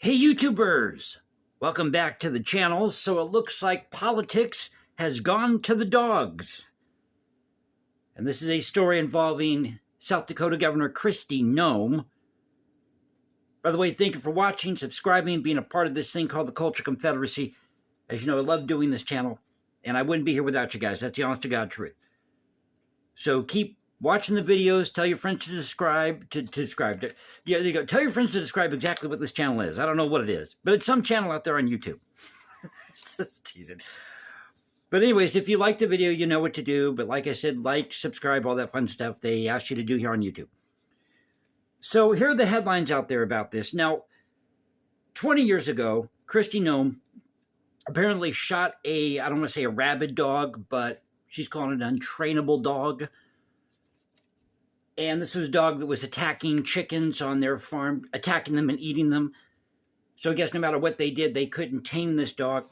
Hey YouTubers, welcome back to the channel. So it looks like politics has gone to the dogs. And this is a story involving South Dakota Governor Kristi Noem. By the way, thank you for watching, subscribing, being a part of this thing called the Culture Confederacy. As you know, I love doing this channel, and I wouldn't be here without you guys. That's the honest to God truth. So keep watching the videos. Tell your friends to subscribe. Yeah, there you go. Tell your friends to describe exactly what this channel is. I don't know what it is, but it's some channel out there on YouTube. Just teasing. But anyways, if you like the video, you know what to do. But like I said, like, subscribe, all that fun stuff they ask you to do here on YouTube. So here are the headlines out there about this. Now, 20 years ago, Kristi Noem apparently shot I don't want to say a rabid dog, but she's calling it an untrainable dog. And this was a dog that was attacking chickens on their farm, attacking them and eating them. So I guess no matter what they did, they couldn't tame this dog.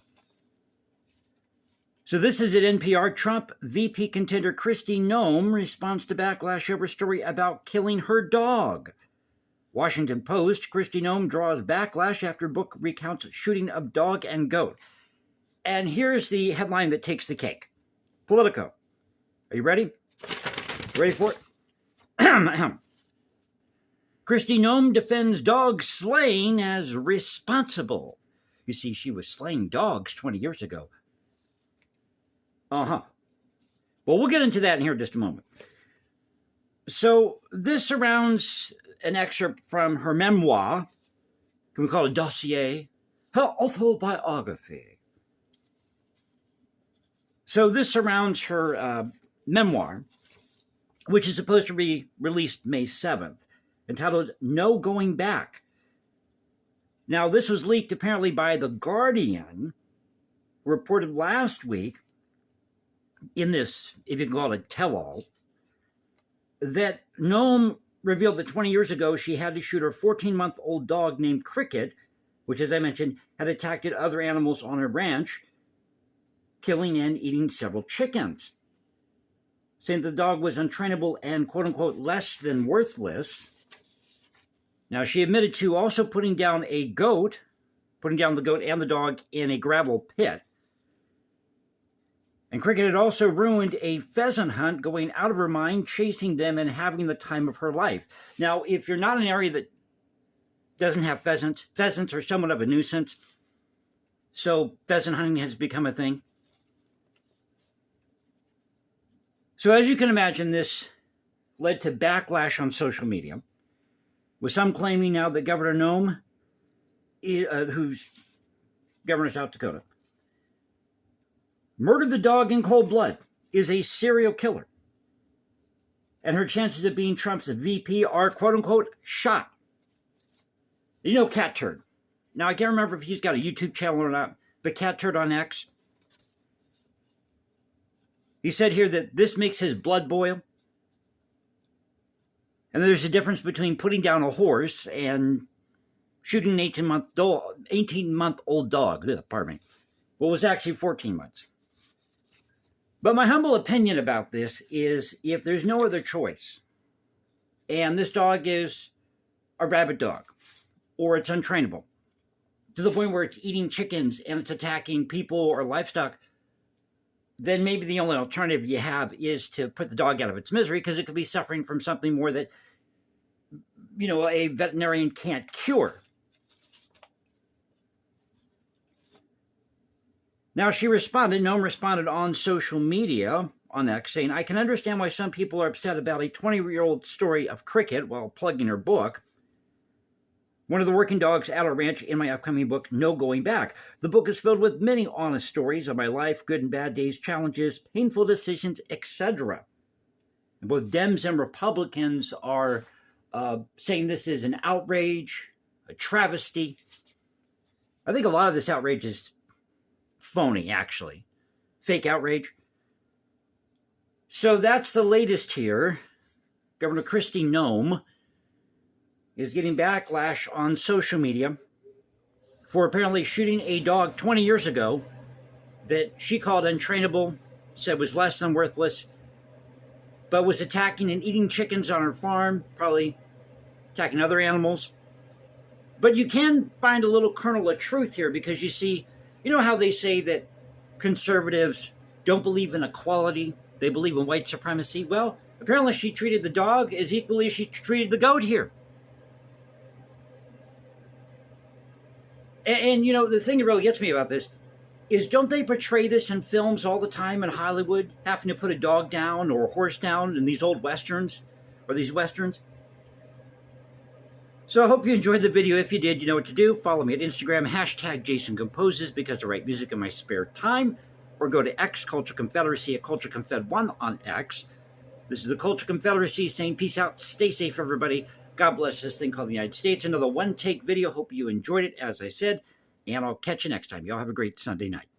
So this is at NPR. Trump VP contender Kristi Noem responds to backlash over story about killing her dog. Washington Post, Kristi Noem draws backlash after book recounts shooting of dog and goat. And here's the headline that takes the cake. Politico. Are you ready? Ready for it? Kristi Noem defends dog slaying as responsible. You see, she was slaying dogs 20 years ago. Well, we'll get into that in here in just a moment. So this surrounds an excerpt from her memoir. Can we call it a dossier? Her autobiography. So this surrounds her memoir, which is supposed to be released May 7th, entitled No Going Back. Now, this was leaked apparently by The Guardian, reported last week in this, if you can call it a tell-all, that Noem revealed that 20 years ago she had to shoot her 14-month-old dog named Cricket, which, as I mentioned, had attacked other animals on her ranch, killing and eating several chickens. Saying the dog was untrainable and, quote-unquote, less than worthless. Now, she admitted to also putting down the goat and the dog in a gravel pit. And Cricket had also ruined a pheasant hunt, going out of her mind, chasing them, and having the time of her life. Now, if you're not in an area that doesn't have pheasants are somewhat of a nuisance, so pheasant hunting has become a thing. So as you can imagine, this led to backlash on social media, with some claiming now that Governor Noem, who's governor of South Dakota, murdered the dog in cold blood, is a serial killer. And her chances of being Trump's VP are, quote-unquote, shot. You know Cat Turd. Now, I can't remember if he's got a YouTube channel or not, but Cat Turd on X, he said here that this makes his blood boil. And there's a difference between putting down a horse and shooting an 18-month-old dog. Pardon me. Well, it was actually 14 months. But my humble opinion about this is, if there's no other choice, and this dog is a rabid dog, or it's untrainable, to the point where it's eating chickens and it's attacking people or livestock, then maybe the only alternative you have is to put the dog out of its misery, because it could be suffering from something more that, you know, a veterinarian can't cure. Now, Noem responded on social media, on X, saying, I can understand why some people are upset about a 20-year-old story of Cricket while plugging her book, one of the working dogs at our ranch, in my upcoming book, No Going Back. The book is filled with many honest stories of my life, good and bad days, challenges, painful decisions, etc. And both Dems and Republicans are saying this is an outrage, a travesty. I think a lot of this outrage is phony, actually. Fake outrage. So that's the latest here. Governor Kristi Noem is getting backlash on social media for apparently shooting a dog 20 years ago that she called untrainable, said was less than worthless, but was attacking and eating chickens on her farm, probably attacking other animals. But you can find a little kernel of truth here, because you see, you know how they say that conservatives don't believe in equality, they believe in white supremacy? Well, apparently she treated the dog as equally as she treated the goat here. And you know, the thing that really gets me about this is, don't they portray this in films all the time in Hollywood, having to put a dog down or a horse down in these old westerns, or these westerns? So I hope you enjoyed the video. If you did, you know what to do. Follow me at Instagram, hashtag Jason Composes, because I write music in my spare time. Or go to X, Culture Confederacy, at Culture Confed 1 on X. This is the Culture Confederacy saying peace out, stay safe, everybody. God bless this thing called the United States. Another one-take video. Hope you enjoyed it, as I said. And I'll catch you next time. Y'all have a great Sunday night.